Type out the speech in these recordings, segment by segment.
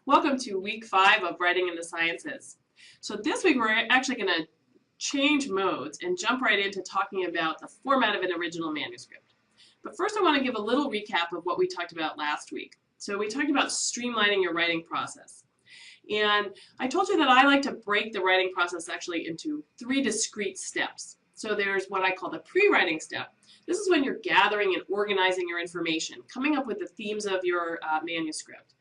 Welcome to week 5 of Writing in the Sciences. So this week we're actually going to change modes and jump right into talking about the format of an original manuscript. But first I want to give a little recap of what we talked about last week. So we talked about streamlining your writing process. And I told you that I like to break the writing process actually into 3 discrete steps. So there's what I call the pre-writing step. This is when you're gathering and organizing your information, coming up with the themes of your manuscript.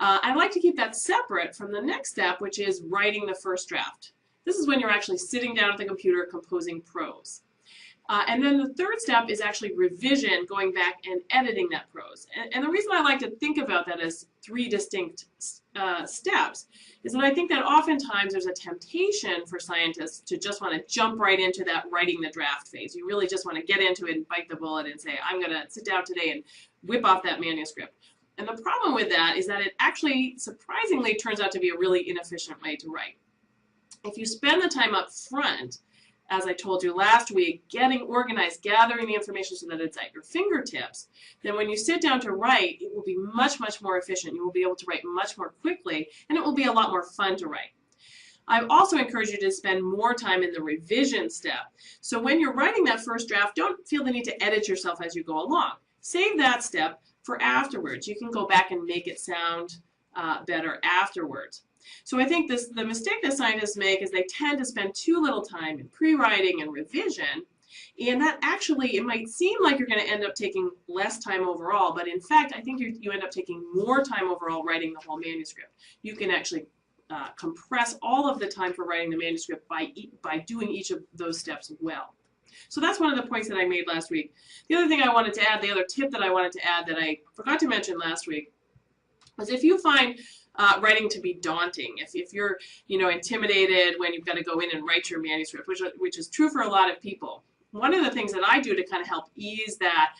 I like to keep that separate from the next step, which is writing the first draft. This is when you're actually sitting down at the computer composing prose. And then the third step is actually revision, going back and editing that prose. And the reason I like to think about that as 3 distinct steps is that I think that oftentimes there's a temptation for scientists to just want to jump right into that writing the draft phase. You really just want to get into it and bite the bullet and say, I'm going to sit down today and whip off that manuscript. And the problem with that is that it actually surprisingly turns out to be a really inefficient way to write. If you spend the time up front, as I told you last week, getting organized, gathering the information so that it's at your fingertips, then when you sit down to write, it will be much, much more efficient. You will be able to write much more quickly, and it will be a lot more fun to write. I also encourage you to spend more time in the revision step. So when you're writing that first draft, don't feel the need to edit yourself as you go along. Save that step for afterwards. You can go back and make it sound better afterwards. So I think the mistake that scientists make is they tend to spend too little time in pre-writing and revision, and that actually, it might seem like you're going to end up taking less time overall, but in fact I think you end up taking more time overall writing the whole manuscript. You can actually compress all of the time for writing the manuscript by doing each of those steps well. So that's one of the points that I made last week. The other thing I wanted to add, the other tip that I wanted to add that I forgot to mention last week, was if you find writing to be daunting, if you're intimidated when you've got to go in and write your manuscript, which is true for a lot of people, one of the things that I do to kind of help ease that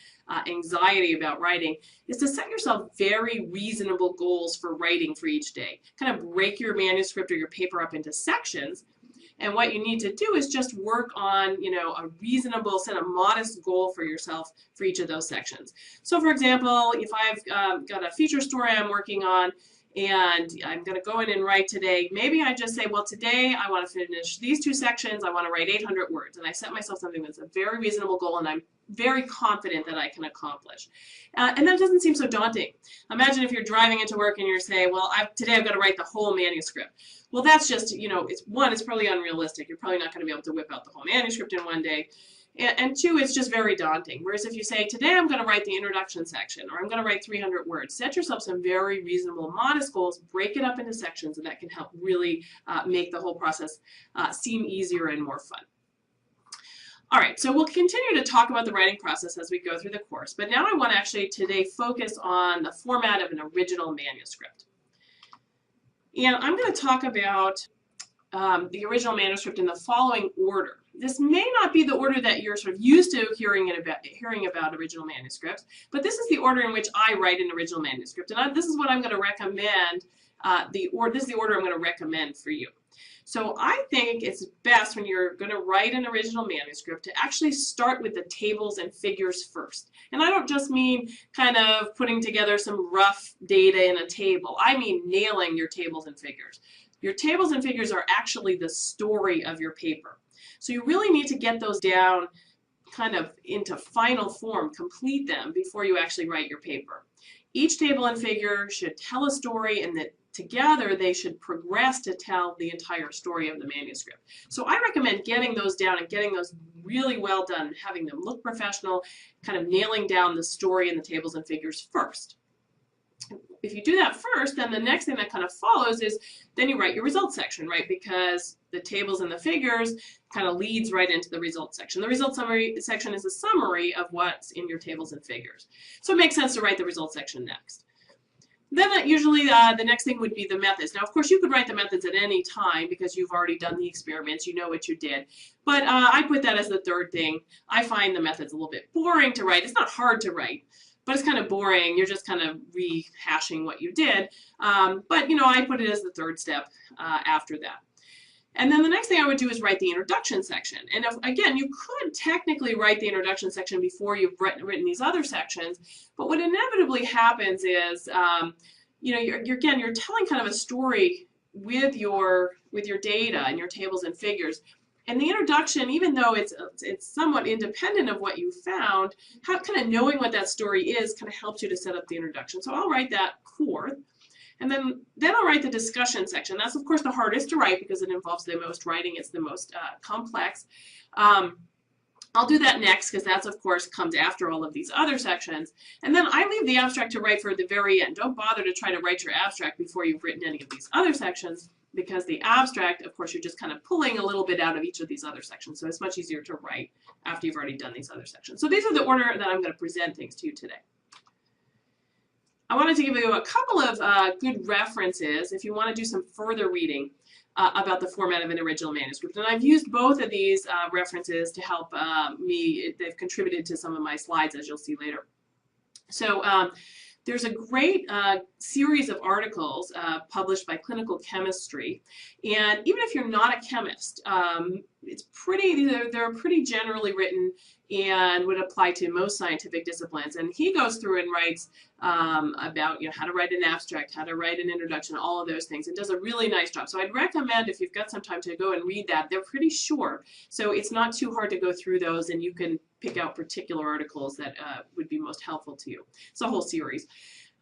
anxiety about writing is to set yourself very reasonable goals for writing for each day. Kind of break your manuscript or your paper up into sections. And what you need to do is just work on, a reasonable, set a modest goal for yourself for each of those sections. So for example, if I've got a feature story I'm working on and I'm going to go in and write today, maybe I just say, well, today I want to finish these 2 sections, I want to write 800 words. And I set myself something that's a very reasonable goal and I'm very confident that I can accomplish. And that doesn't seem so daunting. Imagine if you're driving into work and you're saying, well, today I've got to write the whole manuscript. Well, that's just, it's probably unrealistic. You're probably not going to be able to whip out the whole manuscript in one day. And 2, it's just very daunting. Whereas if you say, today I'm going to write the introduction section, or I'm going to write 300 words, set yourself some very reasonable, modest goals, break it up into sections, and that can help really make the whole process seem easier and more fun. All right, so we'll continue to talk about the writing process as we go through the course, but now I want to actually today focus on the format of an original manuscript. And I'm going to talk about the original manuscript in the following order. This may not be the order that you're sort of used to hearing about original manuscripts, but this is the order in which I write an original manuscript, and this is what I'm going to recommend. This is the order I'm going to recommend for you. So I think it's best when you're going to write an original manuscript to actually start with the tables and figures first. And I don't just mean kind of putting together some rough data in a table. I mean nailing your tables and figures. Your tables and figures are actually the story of your paper. So you really need to get those down kind of into final form, complete them before you actually write your paper. Each table and figure should tell a story, and that together they should progress to tell the entire story of the manuscript. So I recommend getting those down and getting those really well done, having them look professional, kind of nailing down the story and the tables and figures first. If you do that first, then the next thing that kind of follows is then you write your results section, right? Because the tables and the figures kind of leads right into the results section. The results summary section is a summary of what's in your tables and figures. So it makes sense to write the results section next. Then usually the next thing would be the methods. Now, of course, you could write the methods at any time because you've already done the experiments, you know what you did. But I put that as the third thing. I find the methods a little bit boring to write. It's not hard to write, but it's kind of boring. You're just kind of rehashing what you did. But, I put it as the third step after that. And then the next thing I would do is write the introduction section. And again, you could technically write the introduction section before you've written these other sections, but what inevitably happens is you're telling kind of a story with your data and your tables and figures. And the introduction, even though it's somewhat independent of what you found, kind of knowing what that story is kind of helps you to set up the introduction. So I'll write that fourth. And then I'll write the discussion section. That's, of course, the hardest to write because it involves the most writing. It's the most complex. I'll do that next because that's, of course, comes after all of these other sections. And then I leave the abstract to write for the very end. Don't bother to try to write your abstract before you've written any of these other sections, because the abstract, of course, you're just kind of pulling a little bit out of each of these other sections. So it's much easier to write after you've already done these other sections. So these are the order that I'm going to present things to you today. I wanted to give you a couple of good references if you want to do some further reading about the format of an original manuscript. And I've used both of these references to help me. They've contributed to some of my slides, as you'll see later. So there's a great series of articles published by Clinical Chemistry. And even if you're not a chemist, they're pretty generally written and would apply to most scientific disciplines. And he goes through and writes about how to write an abstract, how to write an introduction, all of those things. It does a really nice job. So I'd recommend, if you've got some time, to go and read that. They're pretty short, so it's not too hard to go through those, and you can pick out particular articles that would be most helpful to you. It's a whole series.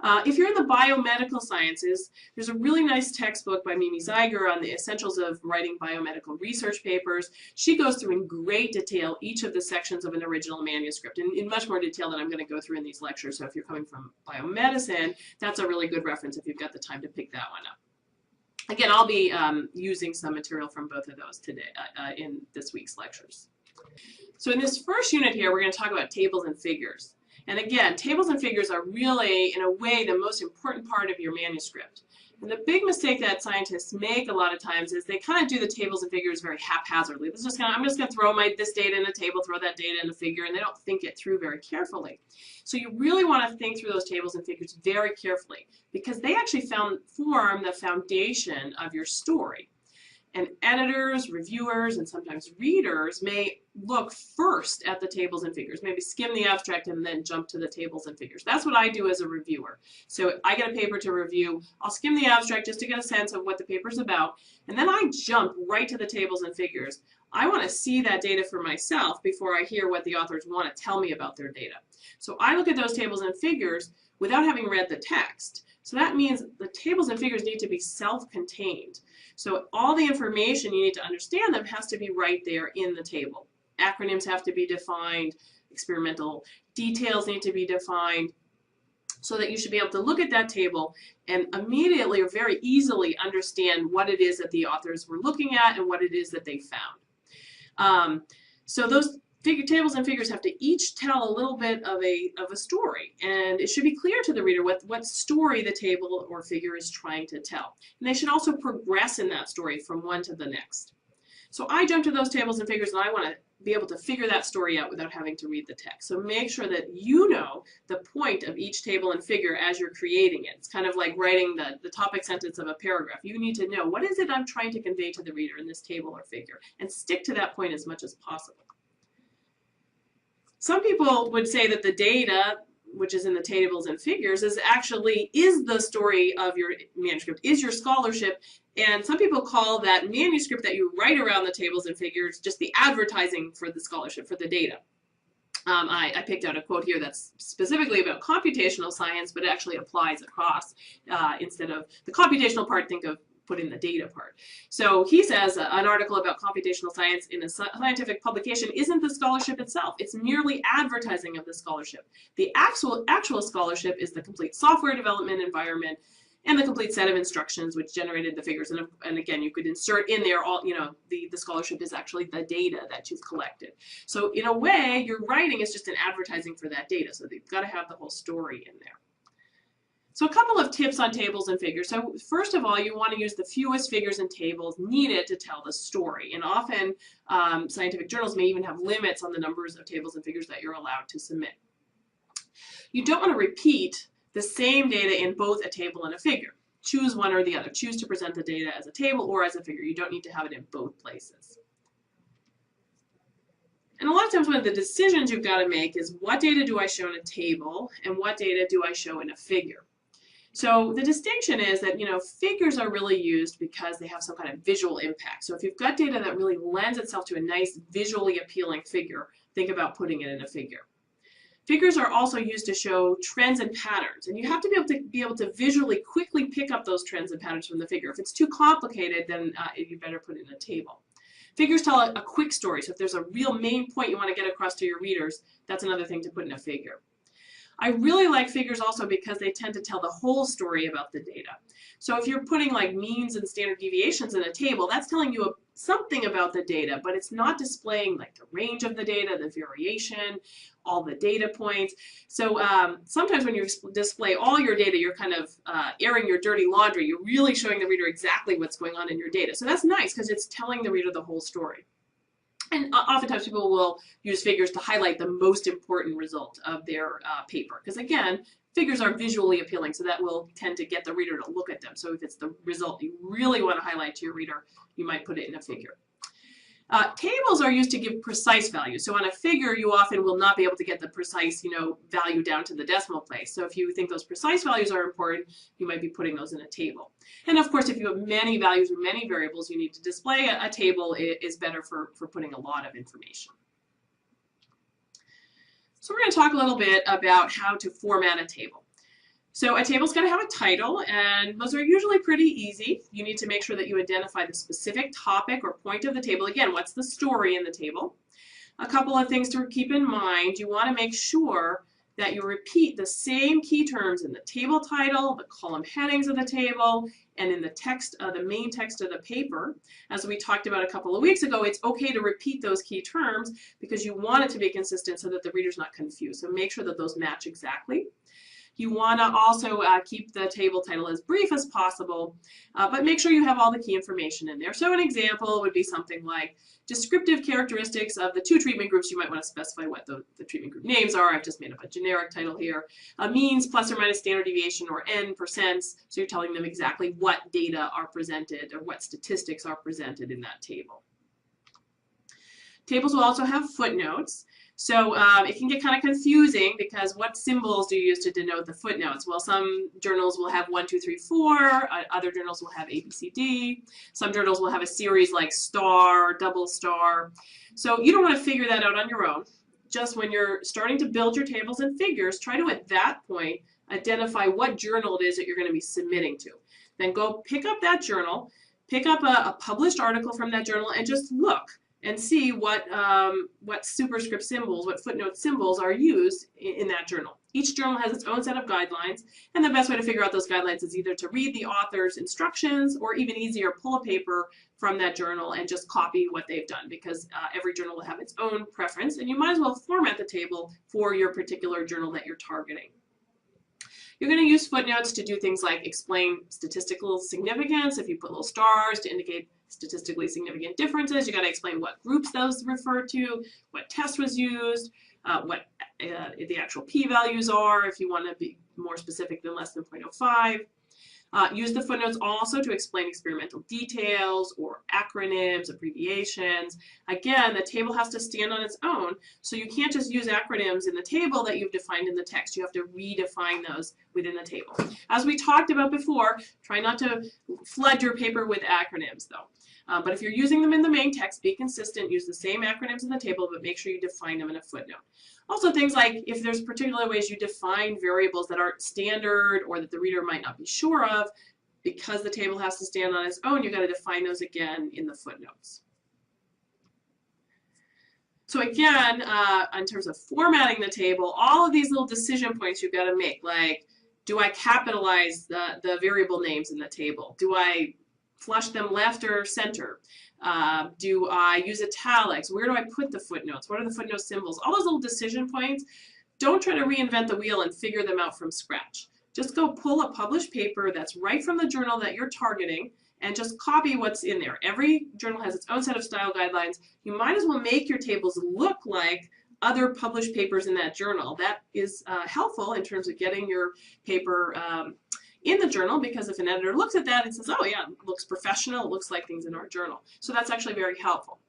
If you're in the biomedical sciences, there's a really nice textbook by Mimi Zeiger on the essentials of writing biomedical research papers. She goes through in great detail each of the sections of an original manuscript, in much more detail than I'm going to go through in these lectures. So if you're coming from biomedicine, that's a really good reference if you've got the time to pick that one up. Again, I'll be using some material from both of those today in this week's lectures. So in this first unit here, we're going to talk about tables and figures. And again, tables and figures are really, in a way, the most important part of your manuscript. And the big mistake that scientists make a lot of times is they kind of do the tables and figures very haphazardly. I'm just going to throw this data in a table, throw that data in a figure, and they don't think it through very carefully. So you really want to think through those tables and figures very carefully, because they actually form the foundation of your story. And editors, reviewers, and sometimes readers may look first at the tables and figures, maybe skim the abstract and then jump to the tables and figures. That's what I do as a reviewer. So I get a paper to review, I'll skim the abstract just to get a sense of what the paper's about, and then I jump right to the tables and figures. I want to see that data for myself before I hear what the authors want to tell me about their data. So I look at those tables and figures without having read the text. So that means the tables and figures need to be self-contained. So all the information you need to understand them has to be right there in the table. Acronyms have to be defined, experimental details need to be defined, so that you should be able to look at that table and immediately or very easily understand what it is that the authors were looking at and what it is that they found. So those tables and figures have to each tell a little bit of a story, and it should be clear to the reader what story the table or figure is trying to tell. And they should also progress in that story from one to the next. So I jump to those tables and figures, and I want to be able to figure that story out without having to read the text. So make sure that you know the point of each table and figure as you're creating it. It's kind of like writing the topic sentence of a paragraph. You need to know, what is it I'm trying to convey to the reader in this table or figure, and stick to that point as much as possible. Some people would say that the data, which is in the tables and figures, is the story of your manuscript, is your scholarship. And some people call that manuscript that you write around the tables and figures just the advertising for the scholarship, for the data. I picked out a quote here that's specifically about computational science, but it actually applies across. Instead of the computational part, put in the data part. So he says an article about computational science in a scientific publication isn't the scholarship itself. It's merely advertising of the scholarship. The actual scholarship is the complete software development environment and the complete set of instructions which generated the figures. And again, you could insert in there all, the scholarship is actually the data that you've collected. So in a way, your writing is just an advertising for that data. So you've got to have the whole story in there. So a couple of tips on tables and figures. So first of all, you want to use the fewest figures and tables needed to tell the story. And often scientific journals may even have limits on the numbers of tables and figures that you're allowed to submit. You don't want to repeat the same data in both a table and a figure. Choose one or the other. Choose to present the data as a table or as a figure. You don't need to have it in both places. And a lot of times one of the decisions you've got to make is, what data do I show in a table and what data do I show in a figure? So the distinction is that, figures are really used because they have some kind of visual impact. So if you've got data that really lends itself to a nice visually appealing figure, think about putting it in a figure. Figures are also used to show trends and patterns, and you have to be able to visually quickly pick up those trends and patterns from the figure. If it's too complicated, then you better put it in a table. Figures tell a quick story, so if there's a real main point you want to get across to your readers, that's another thing to put in a figure. I really like figures also because they tend to tell the whole story about the data. So if you're putting like means and standard deviations in a table, that's telling you something about the data, but it's not displaying like the range of the data, the variation, all the data points. So sometimes when you display all your data, you're kind of airing your dirty laundry. You're really showing the reader exactly what's going on in your data. So that's nice because it's telling the reader the whole story. And oftentimes people will use figures to highlight the most important result of their paper. Because again, figures are visually appealing, so that will tend to get the reader to look at them. So if it's the result you really want to highlight to your reader, you might put it in a figure. Tables are used to give precise values. So on a figure, you often will not be able to get the precise, value down to the decimal place. So if you think those precise values are important, you might be putting those in a table. And of course, if you have many values or many variables you need to display, a table is better for putting a lot of information. So we're going to talk a little bit about how to format a table. So a table's got to have a title, and those are usually pretty easy. You need to make sure that you identify the specific topic or point of the table. Again, what's the story in the table? A couple of things to keep in mind. You want to make sure that you repeat the same key terms in the table title, the column headings of the table, and in the text, the main text of the paper. As we talked about a couple of weeks ago, it's okay to repeat those key terms because you want it to be consistent so that the reader's not confused. So make sure that those match exactly. You want to also keep the table title as brief as possible, but make sure you have all the key information in there. So an example would be something like descriptive characteristics of the two treatment groups. You might want to specify what the treatment group names are. I've just made up a generic title here. Means plus or minus standard deviation or n%. So you're telling them exactly what data are presented or what statistics are presented in that table. Tables will also have footnotes. So it can get kind of confusing because what symbols do you use to denote the footnotes? Well, some journals will have 1, 2, 3, 4. Other journals will have A, B, C, D. Some journals will have a series like star, double star. So you don't want to figure that out on your own. Just when you're starting to build your tables and figures, try to, at that point, identify what journal it is that you're going to be submitting to. Then go pick up that journal, pick up a published article from that journal, and just look and see what superscript symbols, what footnote symbols are used in that journal. Each journal has its own set of guidelines, and the best way to figure out those guidelines is either to read the author's instructions or even easier, pull a paper from that journal and just copy what they've done because every journal will have its own preference, and you might as well format the table for your particular journal that you're targeting. You're going to use footnotes to do things like explain statistical significance. If you put little stars to indicate statistically significant differences, you got to explain what groups those refer to, what test was used, what the actual p-values are if you want to be more specific than less than 0.05. Use the footnotes also to explain experimental details or acronyms, abbreviations. Again, the table has to stand on its own, so you can't just use acronyms in the table that you've defined in the text. You have to redefine those within the table. As we talked about before, try not to flood your paper with acronyms though. But if you're using them in the main text, be consistent, use the same acronyms in the table, but make sure you define them in a footnote. Also things like if there's particular ways you define variables that aren't standard or that the reader might not be sure of, because the table has to stand on its own, you've got to define those again in the footnotes. So again, in terms of formatting the table, all of these little decision points you've got to make, like, do I capitalize the variable names in the table? Do I flush them left or center? Do I use italics? Where do I put the footnotes? What are the footnote symbols? All those little decision points, don't try to reinvent the wheel and figure them out from scratch. Just go pull a published paper that's right from the journal that you're targeting and just copy what's in there. Every journal has its own set of style guidelines. You might as well make your tables look like other published papers in that journal. That is helpful in terms of getting your paper in the journal, because if an editor looks at that and says, oh yeah, it looks professional, it looks like things in our journal. So that's actually very helpful.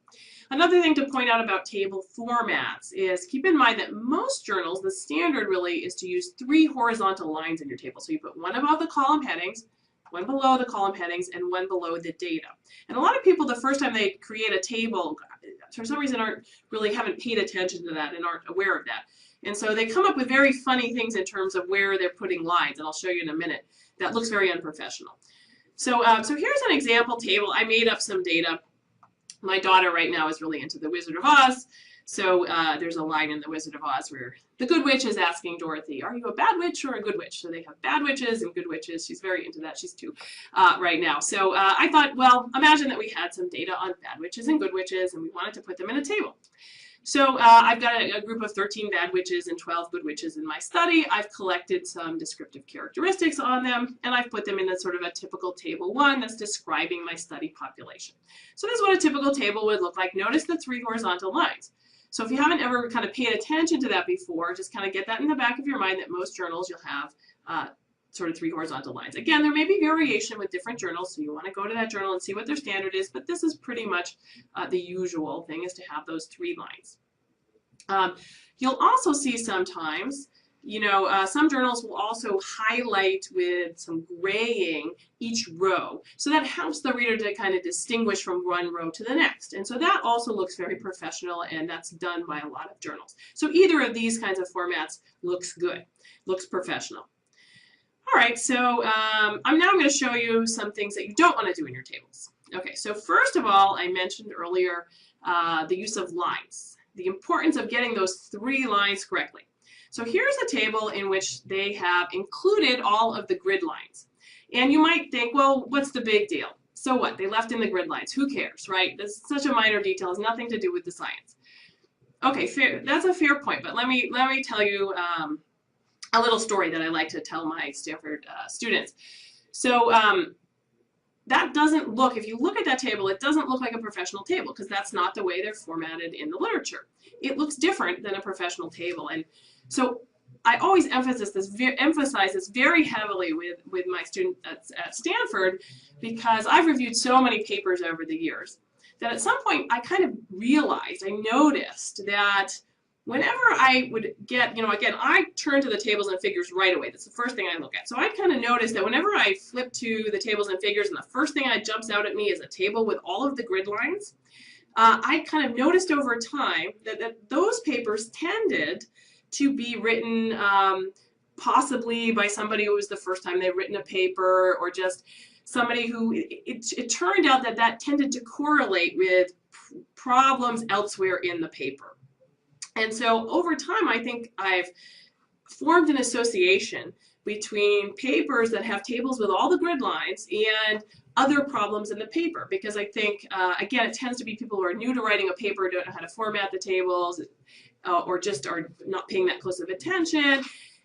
Another thing to point out about table formats is keep in mind that most journals, the standard really is to use 3 horizontal lines in your table. So you put one above the column headings, one below the column headings, and one below the data. And a lot of people, the first time they create a table, for some reason haven't paid attention to that and aren't aware of that. And so they come up with very funny things in terms of where they're putting lines, and I'll show you in a minute. That looks very unprofessional. So, so here's an example table. I made up some data. My daughter right now is really into The Wizard of Oz. So there's a line in The Wizard of Oz where the good witch is asking Dorothy, are you a bad witch or a good witch? So they have bad witches and good witches. She's very into that. She's 2 right now. So I thought, well, imagine that we had some data on bad witches and good witches, and we wanted to put them in a table. So I've got a group of 13 bad witches and 12 good witches in my study. I've collected some descriptive characteristics on them, and I've put them in a sort of a typical table 1 that's describing my study population. So this is what a typical table would look like. Notice the 3 horizontal lines. So if you haven't ever kind of paid attention to that before, just kind of get that in the back of your mind that most journals you'll have sort of 3 horizontal lines. Again, there may be variation with different journals, so you want to go to that journal and see what their standard is, but this is pretty much the usual thing, is to have those 3 lines. You'll also see sometimes, you know, some journals will also highlight with some graying each row. So that helps the reader to kind of distinguish from one row to the next. And so that also looks very professional, and that's done by a lot of journals. So either of these kinds of formats looks good, looks professional. All right, so I'm now going to show you some things that you don't want to do in your tables. Okay, so first of all, I mentioned earlier the use of lines, the importance of getting those 3 lines correctly. So here's a table in which they have included all of the grid lines. And you might think, well, what's the big deal? So what? They left in the grid lines. Who cares, right? That's such a minor detail. It has nothing to do with the science. Okay, fair. That's a fair point, but let me tell you a little story that I like to tell my Stanford students. So that doesn't look, if you look at that table, it doesn't look like a professional table, because that's not the way they're formatted in the literature. It looks different than a professional table. And so I always emphasize this very heavily with my students at Stanford, because I've reviewed so many papers over the years that at some point I kind of realized, I noticed that whenever I would get, you know, again, I turn to the tables and figures right away. That's the first thing I look at. So I kind of noticed that whenever I flip to the tables and figures, and the first thing that jumps out at me is a table with all of the grid lines, I kind of noticed over time that those papers tended to be written possibly by somebody who was the first time they'd written a paper, or just somebody who, it turned out that tended to correlate with problems elsewhere in the paper. And so over time, I think I've formed an association between papers that have tables with all the grid lines and other problems in the paper, because I think, again, it tends to be people who are new to writing a paper, don't know how to format the tables, or just are not paying that close of attention.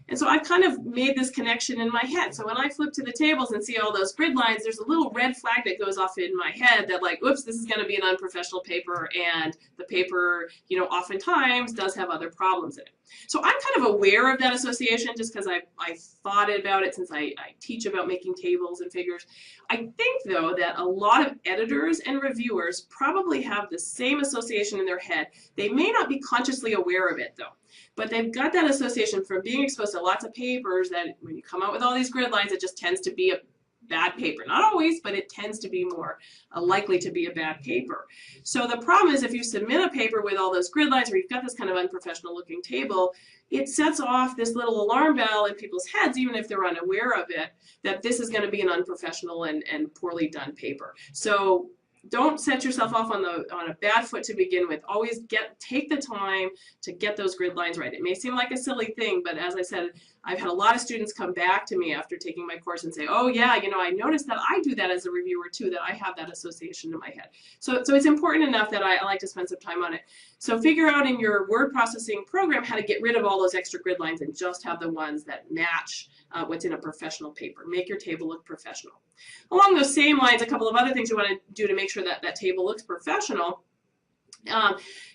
And so I've kind of made this connection in my head. So when I flip to the tables and see all those grid lines, there's a little red flag that goes off in my head that, like, oops, this is going to be an unprofessional paper, and the paper, you know, oftentimes does have other problems in it. So I'm kind of aware of that association just because I've thought about it since I teach about making tables and figures. I think, though, that a lot of editors and reviewers probably have the same association in their head. They may not be consciously aware of it, though. But they've got that association from being exposed to lots of papers that when you come out with all these grid lines, it just tends to be a bad paper. Not always, but it tends to be more likely to be a bad paper. So the problem is, if you submit a paper with all those grid lines, or you've got this kind of unprofessional looking table, it sets off this little alarm bell in people's heads, even if they're unaware of it, that this is going to be an unprofessional and poorly done paper. So don't set yourself off on a bad foot to begin with. Always take the time to get those grid lines right. It may seem like a silly thing, but as I said, I've had a lot of students come back to me after taking my course and say, oh yeah, you know, I noticed that I do that as a reviewer too, that I have that association in my head. So it's important enough that I like to spend some time on it. So figure out in your word processing program how to get rid of all those extra grid lines and just have the ones that match what's in a professional paper. Make your table look professional. Along those same lines, a couple of other things you want to do to make sure that that table looks professional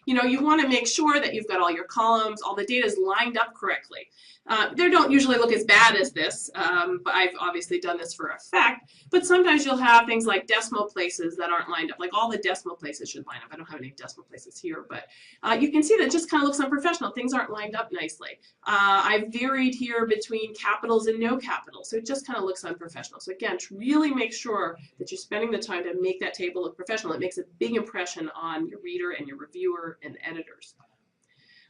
You know, you want to make sure that you've got all your columns, all the data is lined up correctly. They don't usually look as bad as this, but I've obviously done this for effect. But sometimes you'll have things like decimal places that aren't lined up. Like all the decimal places should line up. I don't have any decimal places here, but you can see that it just kind of looks unprofessional. Things aren't lined up nicely. I've varied here between capitals and no capitals, so it just kind of looks unprofessional. So again, really make sure that you're spending the time to make that table look professional. It makes a big impression on your reader and your reviewer and editors.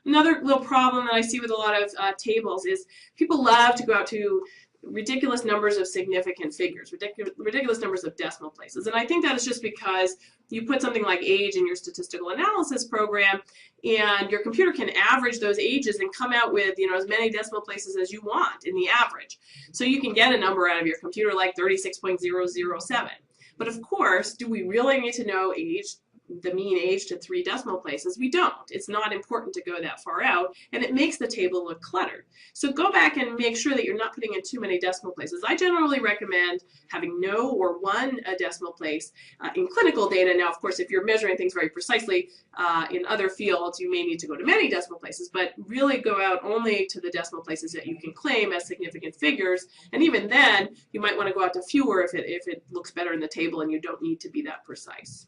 Another little problem that I see with a lot of tables is people love to go out to ridiculous numbers of significant figures, ridiculous numbers of decimal places. And I think that is just because you put something like age in your statistical analysis program, and your computer can average those ages and come out with, you know, as many decimal places as you want in the average. So you can get a number out of your computer like 36.007. But of course, do we really need to know age, the mean age to 3 decimal places? We don't. It's not important to go that far out, and it makes the table look cluttered. So go back and make sure that you're not putting in too many decimal places. I generally recommend having no or 1 decimal place in clinical data. Now, of course, if you're measuring things very precisely in other fields, you may need to go to many decimal places, but really go out only to the decimal places that you can claim as significant figures. And even then, you might want to go out to fewer if it looks better in the table and you don't need to be that precise.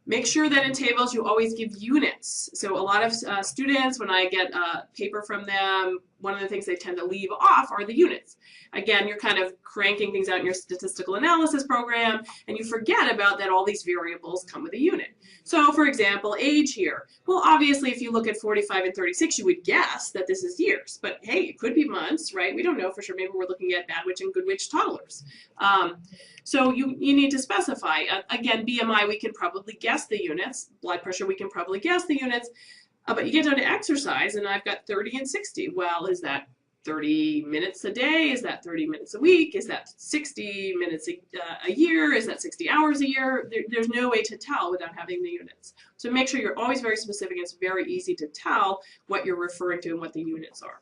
Make sure that in tables you always give units. So a lot of students, when I get a paper from them, one of the things they tend to leave off are the units. Again, you're kind of cranking things out in your statistical analysis program, and you forget about that all these variables come with a unit. So for example, age here. Well, obviously, if you look at 45 and 36, you would guess that this is years. But hey, it could be months, right? We don't know for sure. Maybe we're looking at Badwich and Goodwich toddlers. So you need to specify. Again, BMI, we can probably guess the units. Blood pressure, we can probably guess the units. But you get down to exercise, and I've got 30 and 60. Well, is that 30 minutes a day? Is that 30 minutes a week? Is that 60 minutes a year? Is that 60 hours a year? There's no way to tell without having the units. So make sure you're always very specific. It's very easy to tell what you're referring to and what the units are.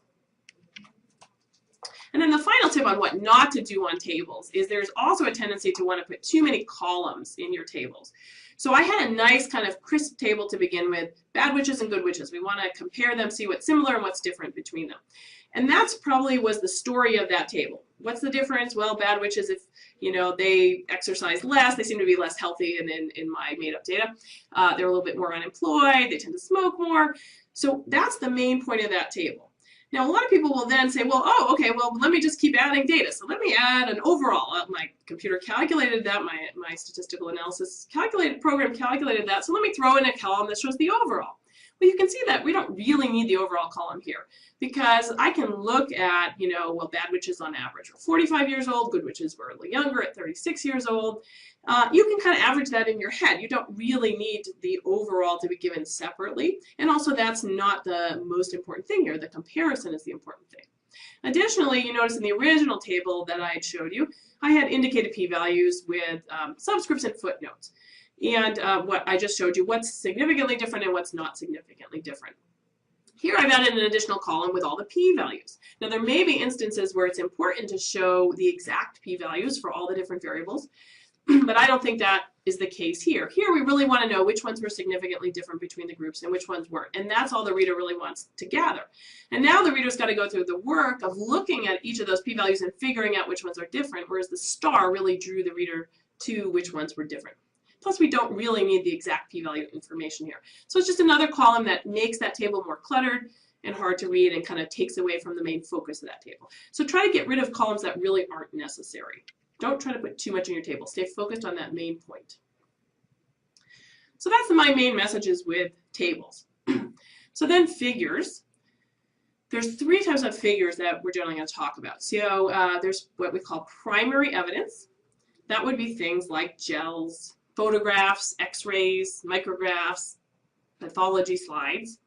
And then the final tip on what not to do on tables is there's also a tendency to want to put too many columns in your tables. So I had a nice kind of crisp table to begin with, Badwiches and Goodwiches. We want to compare them, see what's similar and what's different between them. And that's probably was the story of that table. What's the difference? Well, Badwiches, if you know they exercise less, they seem to be less healthy, and in my made-up data, they're a little bit more unemployed, they tend to smoke more. So that's the main point of that table. Now, a lot of people will then say, well, oh, okay, well, let me just keep adding data. So let me add an overall. My computer calculated that, my statistical analysis program calculated that, so let me throw in a column that shows the overall. Well, you can see that we don't really need the overall column here, because I can look at, you know, well, Badwiches on average were 45 years old, Goodwiches were a little younger at 36 years old. You can kind of average that in your head. You don't really need the overall to be given separately. And also, that's not the most important thing here. The comparison is the important thing. Additionally, you notice in the original table that I had showed you, I had indicated p-values with subscripts and footnotes. And what I just showed you, what's significantly different and what's not significantly different. Here I've added an additional column with all the p-values. Now there may be instances where it's important to show the exact p-values for all the different variables, but I don't think that is the case here. Here we really want to know which ones were significantly different between the groups and which ones weren't. And that's all the reader really wants to gather. And now the reader's got to go through the work of looking at each of those p-values and figuring out which ones are different, whereas the star really drew the reader to which ones were different. Plus, we don't really need the exact p-value information here. So it's just another column that makes that table more cluttered and hard to read and kind of takes away from the main focus of that table. So try to get rid of columns that really aren't necessary. Don't try to put too much in your table. Stay focused on that main point. So that's my main messages with tables. So then figures. There's 3 types of figures that we're generally going to talk about. So there's what we call primary evidence. That would be things like gels, photographs, x-rays, micrographs, pathology slides.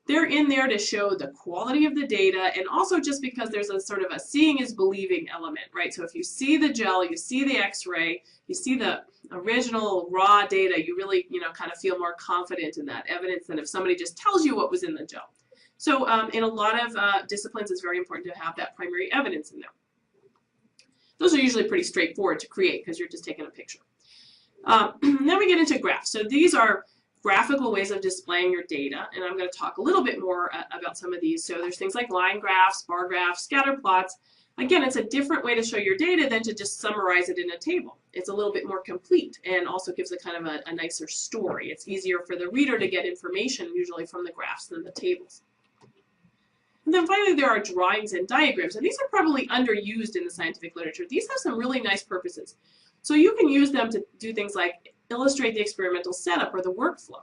They're in there to show the quality of the data, and also just because there's a sort of a seeing is believing element, right? So if you see the gel, you see the x-ray, you see the original raw data, you really, you know, kind of feel more confident in that evidence than if somebody just tells you what was in the gel. So in a lot of disciplines, it's very important to have that primary evidence in there. Those are usually pretty straightforward to create because you're just taking a picture. Then we get into graphs. So these are graphical ways of displaying your data, and I'm going to talk a little bit more about some of these. So there's things like line graphs, bar graphs, scatter plots. Again, it's a different way to show your data than to just summarize it in a table. It's a little bit more complete and also gives a kind of a nicer story. It's easier for the reader to get information usually from the graphs than the tables. And then finally, there are drawings and diagrams, and these are probably underused in the scientific literature. These have some really nice purposes. So you can use them to do things like illustrate the experimental setup or the workflow,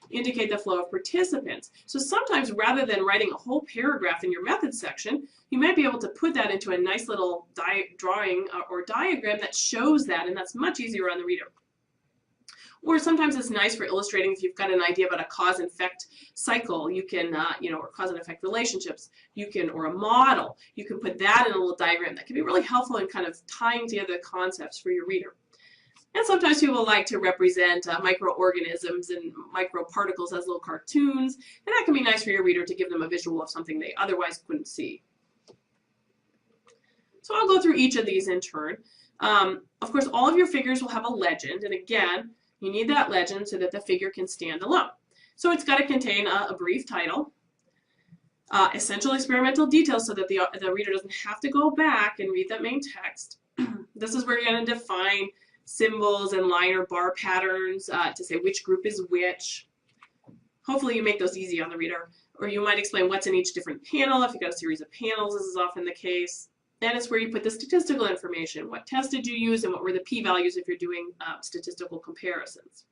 indicate the flow of participants. So sometimes rather than writing a whole paragraph in your methods section, you might be able to put that into a nice little drawing or diagram that shows that, and that's much easier on the reader. Or sometimes it's nice for illustrating if you've got an idea about a cause and effect cycle, you can, or cause and effect relationships, or a model, you can put that in a little diagram. That can be really helpful in kind of tying together the concepts for your reader. And sometimes people like to represent microorganisms and microparticles as little cartoons, and that can be nice for your reader to give them a visual of something they otherwise couldn't see. So I'll go through each of these in turn. Of course, all of your figures will have a legend, and again, you need that legend so that the figure can stand alone. So it's got to contain a brief title, essential experimental details so that the reader doesn't have to go back and read that main text. This is where you're going to define symbols and line or bar patterns to say which group is which. Hopefully you make those easy on the reader. Or you might explain what's in each different panel if you've got a series of panels, as is often the case. Then it's where you put the statistical information. What test did you use and what were the p-values if you're doing statistical comparisons.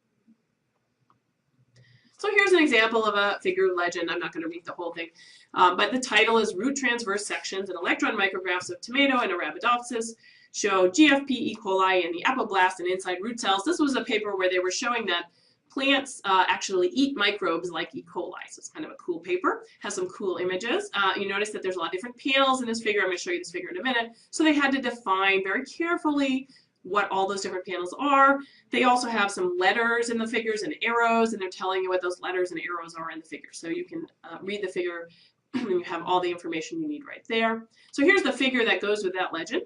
So here's an example of a figure legend. I'm not going to read the whole thing, but the title is Root Transverse Sections and Electron Micrographs of Tomato and Arabidopsis show GFP E. coli in the apoblast and inside root cells. This was a paper where they were showing that plants actually eat microbes like E. coli. So it's kind of a cool paper. Has some cool images. You notice that there's a lot of different panels in this figure. I'm going to show you this figure in a minute. So they had to define very carefully what all those different panels are. They also have some letters in the figures and arrows, and they're telling you what those letters and arrows are in the figure. So you can read the figure and you have all the information you need right there. So here's the figure that goes with that legend.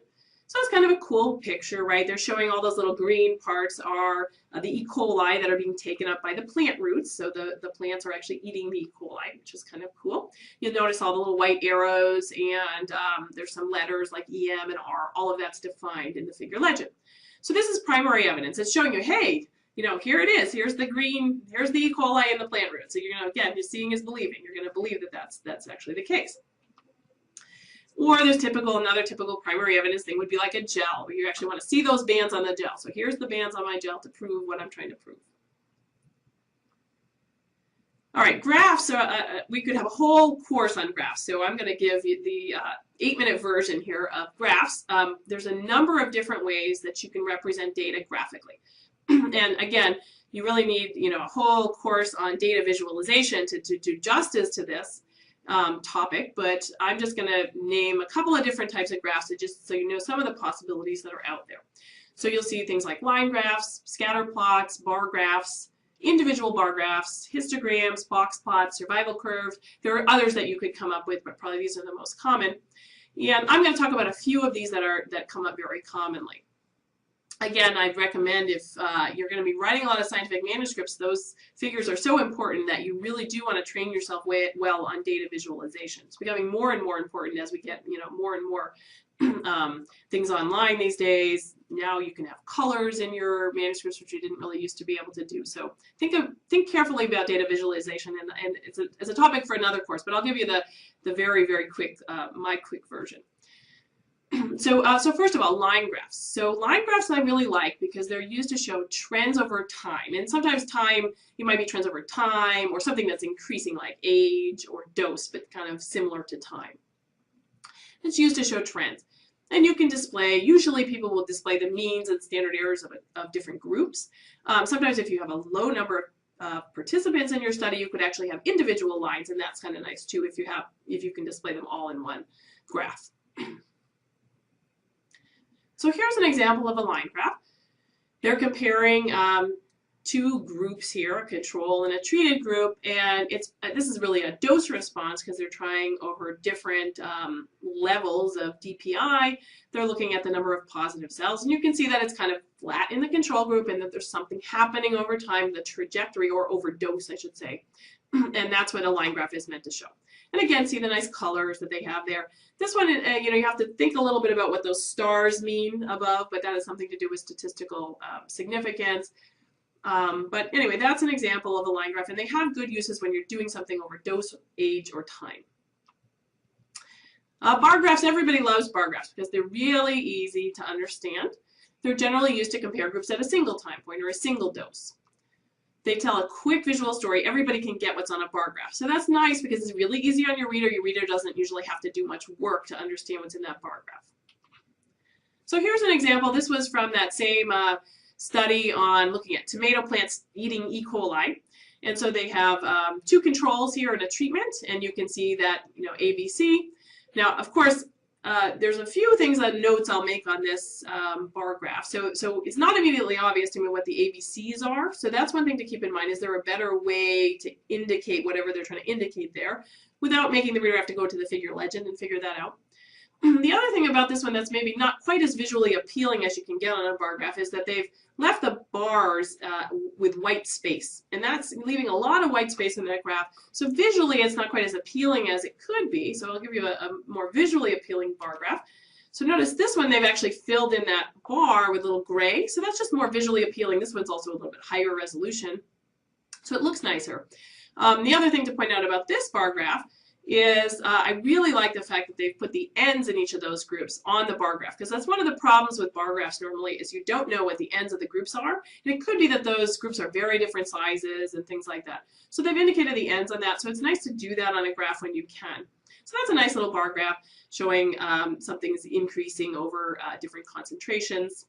So it's kind of a cool picture, right? They're showing all those little green parts are the E. coli that are being taken up by the plant roots. So the plants are actually eating the E. coli, which is kind of cool. You'll notice all the little white arrows, and there's some letters like EM and R. All of that's defined in the figure legend. So this is primary evidence. It's showing you, hey, here it is. Here's the green, here's the E. coli in the plant root. So again, you're seeing is believing. You're going to believe that that's actually the case. Or there's another typical primary evidence thing would be like a gel, where you actually want to see those bands on the gel. So here's the bands on my gel to prove what I'm trying to prove. All right, graphs, we could have a whole course on graphs. So I'm going to give you the 8-minute version here of graphs. There's a number of different ways that you can represent data graphically. And again, you really need a whole course on data visualization to do justice to this topic, but I'm just going to name a couple of different types of graphs just so you know some of the possibilities that are out there. So you'll see things like line graphs, scatter plots, bar graphs, individual bar graphs, histograms, box plots, survival curves. There are others that you could come up with, but probably these are the most common. And I'm going to talk about a few of these that come up very commonly. Again, I'd recommend if you're going to be writing a lot of scientific manuscripts, those figures are so important that you really do want to train yourself well on data visualization. It's becoming more and more important as we get more and more things online these days. Now you can have colors in your manuscripts, which you didn't really used to be able to do. So think carefully about data visualization, and it's a topic for another course. But I'll give you the very, very quick my quick version. So first of all, line graphs. So line graphs I really like because they're used to show trends over time. And sometimes it might be trends over time or something that's increasing like age or dose, but kind of similar to time. It's used to show trends. And you can display, usually people will display the means and standard errors of different groups. Sometimes if you have a low number of participants in your study, you could actually have individual lines, and that's kind of nice too if you can display them all in one graph. So here's an example of a line graph. They're comparing two groups here, a control and a treated group, and this is really a dose response because they're trying over different levels of DPI. They're looking at the number of positive cells, and you can see that it's kind of flat in the control group and that there's something happening over time, the trajectory, or overdose, I should say, and that's what a line graph is meant to show. And again, see the nice colors that they have there. This one, you have to think a little bit about what those stars mean above, but that has something to do with statistical significance. But anyway, that's an example of a line graph, and they have good uses when you're doing something over dose, age, or time. Bar graphs, everybody loves bar graphs because they're really easy to understand. They're generally used to compare groups at a single time point or a single dose. They tell a quick visual story. Everybody can get what's on a bar graph. So that's nice because it's really easy on your reader. Your reader doesn't usually have to do much work to understand what's in that bar graph. So here's an example. This was from that same study on looking at tomato plants eating E. coli. And so they have two controls here and a treatment, and you can see that, ABC. Now, of course, there's a few things notes I'll make on this bar graph. So it's not immediately obvious to me what the ABCs are. So that's one thing to keep in mind. Is there a better way to indicate whatever they're trying to indicate there without making the reader have to go to the figure legend and figure that out? The other thing about this one that's maybe not quite as visually appealing as you can get on a bar graph is that they've left the bars with white space, and that's leaving a lot of white space in that graph. So visually it's not quite as appealing as it could be. So I'll give you a more visually appealing bar graph. So notice this one, they've actually filled in that bar with a little gray, so that's just more visually appealing. This one's also a little bit higher resolution, so it looks nicer. The other thing to point out about this bar graph is I really like the fact that they've put the ends in each of those groups on the bar graph, because that's one of the problems with bar graphs normally is you don't know what the ends of the groups are, and it could be that those groups are very different sizes and things like that. So they've indicated the ends on that, so it's nice to do that on a graph when you can. So that's a nice little bar graph showing something's increasing over different concentrations.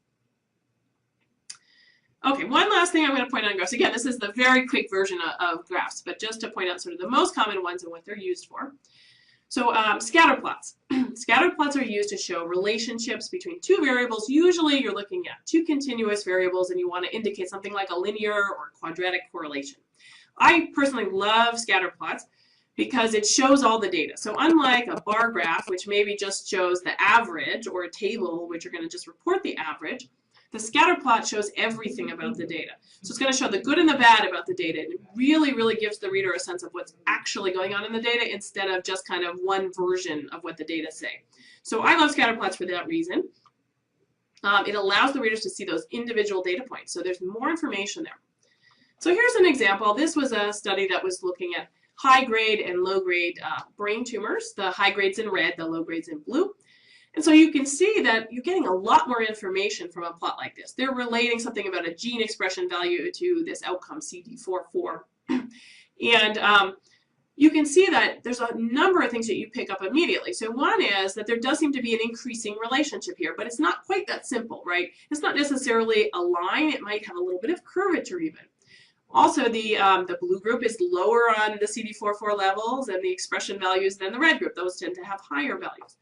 Okay, one last thing I'm going to point out on graphs. Again, this is the very quick version of graphs, but just to point out sort of the most common ones and what they're used for. So scatter plots. Scatter plots are used to show relationships between two variables. Usually you're looking at two continuous variables and you want to indicate something like a linear or quadratic correlation. I personally love scatter plots because it shows all the data. So unlike a bar graph, which maybe just shows the average, or a table, which are going to just report the average, the scatter plot shows everything about the data. So it's going to show the good and the bad about the data. And it really, really gives the reader a sense of what's actually going on in the data instead of just kind of one version of what the data say. So I love scatter plots for that reason. It allows the readers to see those individual data points. So there's more information there. So here's an example. This was a study that was looking at high-grade and low-grade brain tumors. The high grades in red, the low grades in blue. And so you can see that you're getting a lot more information from a plot like this. They're relating something about a gene expression value to this outcome CD44. And you can see that there's a number of things that you pick up immediately. So one is that there does seem to be an increasing relationship here, but it's not quite that simple, right? It's not necessarily a line. It might have a little bit of curvature even. Also, the blue group is lower on the CD44 levels and the expression values than the red group. Those tend to have higher values.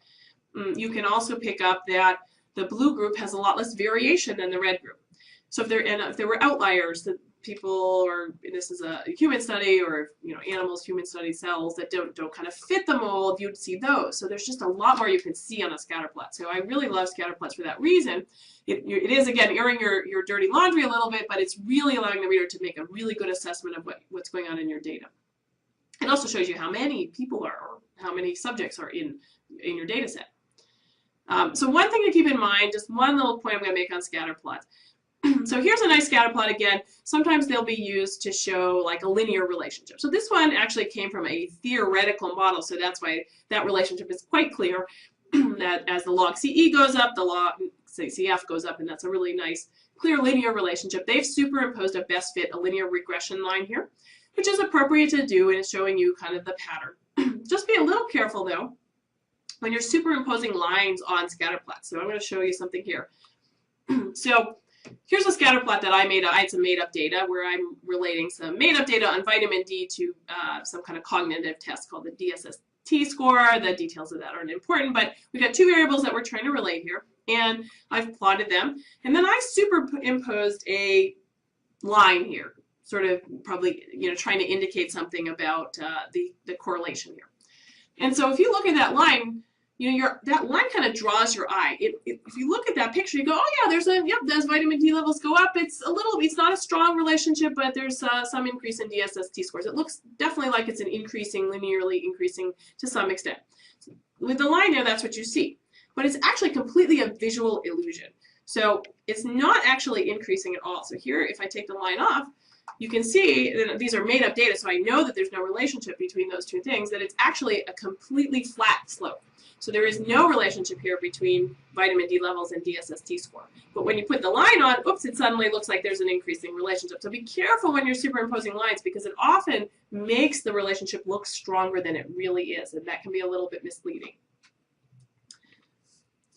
You can also pick up that the blue group has a lot less variation than the red group. So if there were outliers, that people, or this is a human study, or animals, human study cells that don't kind of fit the mold, you'd see those. So there's just a lot more you can see on a scatter plot. So I really love scatter plots for that reason. It is, again, airing your dirty laundry a little bit, but it's really allowing the reader to make a really good assessment of what's going on in your data. It also shows you how many people are, or how many subjects are in your data set. So one thing to keep in mind, just one little point I'm going to make on scatter plots. So here's a nice scatter plot again. Sometimes they'll be used to show like a linear relationship. So this one actually came from a theoretical model, so that's why that relationship is quite clear, that as the log CE goes up, the log CF goes up, and that's a really nice, clear linear relationship. They've superimposed a best fit, a linear regression line here, which is appropriate to do, and it's showing you kind of the pattern. Just be a little careful though when you're superimposing lines on scatter plots. So I'm going to show you something here. So here's a scatter plot that I made. I had some made-up data where I'm relating some made-up data on vitamin D to some kind of cognitive test called the DSST score. The details of that aren't important, but we've got two variables that we're trying to relate here, and I've plotted them. And then I superimposed a line here, sort of probably, trying to indicate something about the correlation here. And so if you look at that line, that line kind of draws your eye. If you look at that picture, you go, oh yeah, those vitamin D levels go up. It's not a strong relationship, but there's some increase in DSST scores. It looks definitely like it's linearly increasing to some extent. With the line there, that's what you see. But it's actually completely a visual illusion. So it's not actually increasing at all. So here, if I take the line off, you can see that these are made up data, so I know that there's no relationship between those two things, that it's actually a completely flat slope. So there is no relationship here between vitamin D levels and DSST score. But when you put the line on, oops, it suddenly looks like there's an increasing relationship. So be careful when you're superimposing lines, because it often makes the relationship look stronger than it really is, and that can be a little bit misleading.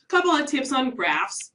A couple of tips on graphs.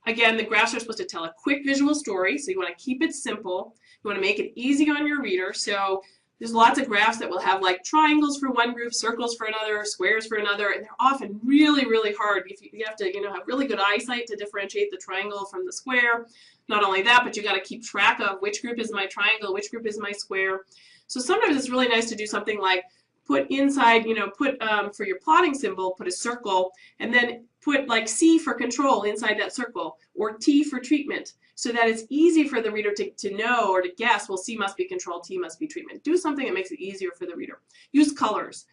Again, the graphs are supposed to tell a quick visual story, so you want to keep it simple. You want to make it easy on your reader. So there's lots of graphs that will have like triangles for one group, circles for another, squares for another, and they're often really, really hard. You have to have really good eyesight to differentiate the triangle from the square. Not only that, but you got to keep track of which group is my triangle, which group is my square. So sometimes it's really nice to do something like put inside, for your plotting symbol, put a circle, and then put like C for control inside that circle, or T for treatment, so that it's easy for the reader to know or to guess, well, C must be control, T must be treatment. Do something that makes it easier for the reader. Use colors.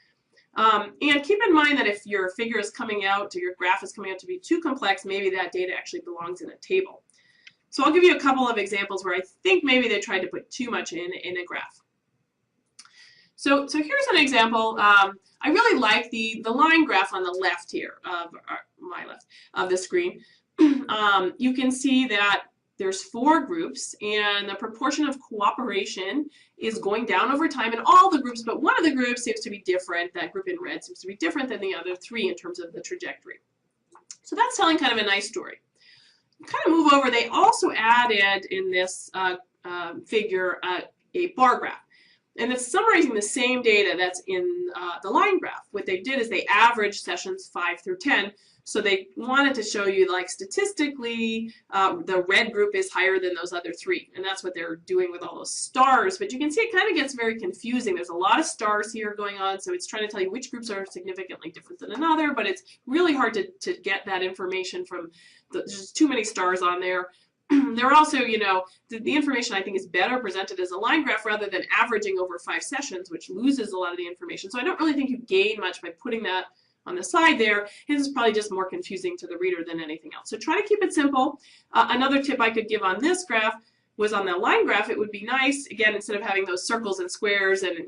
And keep in mind that if your figure is coming out, or your graph is coming out to be too complex, maybe that data actually belongs in a table. So I'll give you a couple of examples where I think maybe they tried to put too much in a graph. So here's an example. I really like the line graph on the left here of my left of the screen. You can see that there's 4 groups, and the proportion of cooperation is going down over time in all the groups, but one of the groups seems to be different. That group in red seems to be different than the other 3 in terms of the trajectory. So that's telling kind of a nice story. Kind of move over, they also added in this figure a bar graph. And it's summarizing the same data that's in the line graph. What they did is they averaged sessions 5 through 10. So they wanted to show you, like, statistically, the red group is higher than those other 3. And that's what they're doing with all those stars. But you can see it kind of gets very confusing. There's a lot of stars here going on. So it's trying to tell you which groups are significantly different than another. But it's really hard to get that information from there's just too many stars on there. They're also, the information I think is better presented as a line graph rather than averaging over 5 sessions, which loses a lot of the information. So I don't really think you gain much by putting that on the side there. This is probably just more confusing to the reader than anything else. So try to keep it simple. Another tip I could give on this graph was on the line graph, it would be nice, again, instead of having those circles and squares and,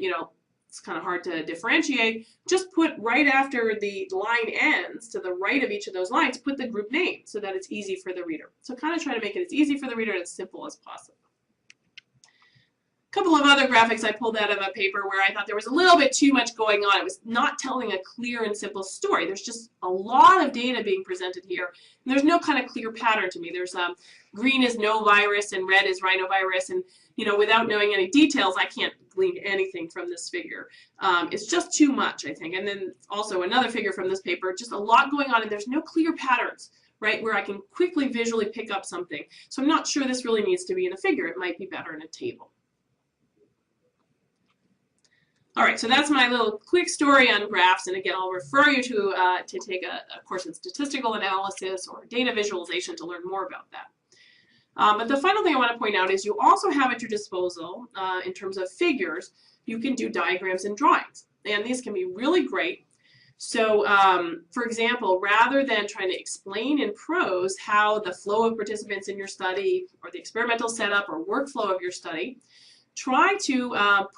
it's kind of hard to differentiate, just put right after the line ends, to the right of each of those lines, put the group name so that it's easy for the reader. So kind of try to make it as easy for the reader and as simple as possible. A couple of other graphics I pulled out of a paper where I thought there was a little bit too much going on. It was not telling a clear and simple story. There's just a lot of data being presented here. And there's no kind of clear pattern to me. There's green is no virus and red is rhinovirus. And without knowing any details, I can't glean anything from this figure. It's just too much, I think. And then also another figure from this paper, just a lot going on and there's no clear patterns, right, where I can quickly visually pick up something. So I'm not sure this really needs to be in a figure. It might be better in a table. All right, so that's my little quick story on graphs, and again, I'll refer you to take a course in statistical analysis or data visualization to learn more about that. But the final thing I want to point out is you also have at your disposal, in terms of figures, you can do diagrams and drawings, and these can be really great. So, for example, rather than trying to explain in prose how the flow of participants in your study or the experimental setup or workflow of your study, try to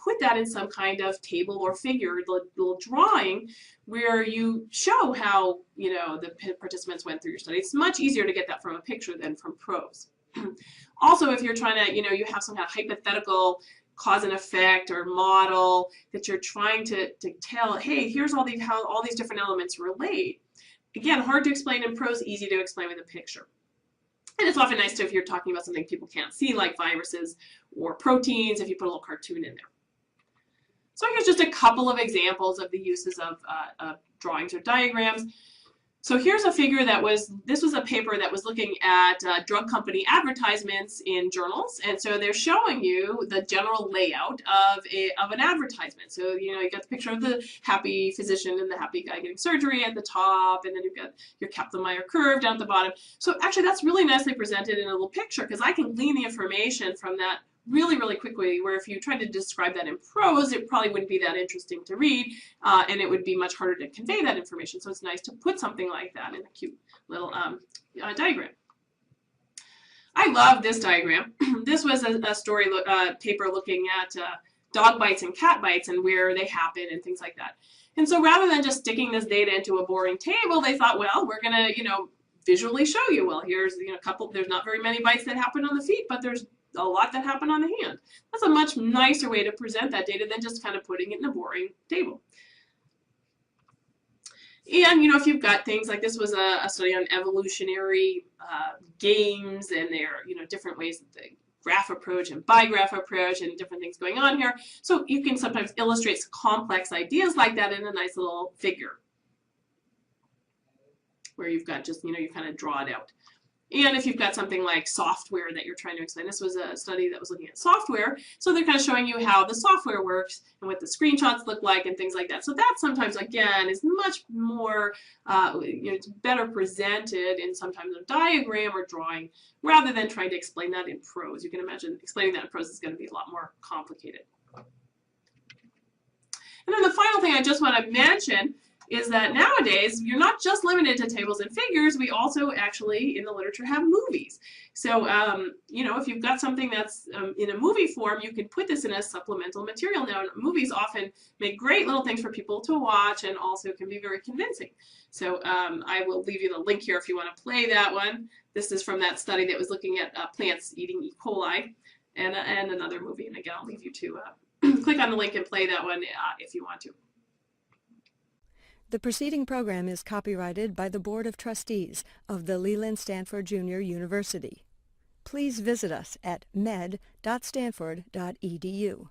put that in some kind of table or figure, little drawing, where you show how the participants went through your study. It's much easier to get that from a picture than from prose. Also, if you're trying to, you have some kind of hypothetical cause and effect or model that you're trying to tell, hey, here's how all these different elements relate. Again, hard to explain in prose, easy to explain with a picture. And it's often nice to, if you're talking about something people can't see, like viruses or proteins, if you put a little cartoon in there. So here's just a couple of examples of the uses of drawings or diagrams. So here's a figure this was a paper that was looking at drug company advertisements in journals. And so they're showing you the general layout of an advertisement. So, you got the picture of the happy physician and the happy guy getting surgery at the top, and then you've got your Kaplan-Meier curve down at the bottom. So actually that's really nicely presented in a little picture, because I can glean the information from that really, really quickly, where if you tried to describe that in prose, it probably wouldn't be that interesting to read, and it would be much harder to convey that information. So it's nice to put something like that in a cute little diagram. I love this diagram. This was a story paper looking at dog bites and cat bites and where they happen and things like that. And so rather than just sticking this data into a boring table, they thought, well, we're going to, visually show you. Well, here's a couple. There's not very many bites that happen on the feet, but there's a lot that happen on the hand. That's a much nicer way to present that data than just kind of putting it in a boring table. And, if you've got things like this was a study on evolutionary games and their, different ways that the graph approach and bigraph approach and different things going on here. So you can sometimes illustrate complex ideas like that in a nice little figure where you've got just, you kind of draw it out. And if you've got something like software that you're trying to explain, this was a study that was looking at software, so they're kind of showing you how the software works and what the screenshots look like and things like that. So that sometimes, again, is much more, it's better presented in sometimes a diagram or drawing rather than trying to explain that in prose. You can imagine explaining that in prose is going to be a lot more complicated. And then the final thing I just want to mention is that nowadays you're not just limited to tables and figures. We also actually in the literature have movies. So if you've got something that's in a movie form, you can put this in a supplemental material. Now, movies often make great little things for people to watch and also can be very convincing. So I will leave you the link here if you want to play that one. This is from that study that was looking at plants eating E. coli and another movie. And again, I'll leave you to click on the link and play that one if you want to. The preceding program is copyrighted by the Board of Trustees of the Leland Stanford Junior University. Please visit us at med.stanford.edu.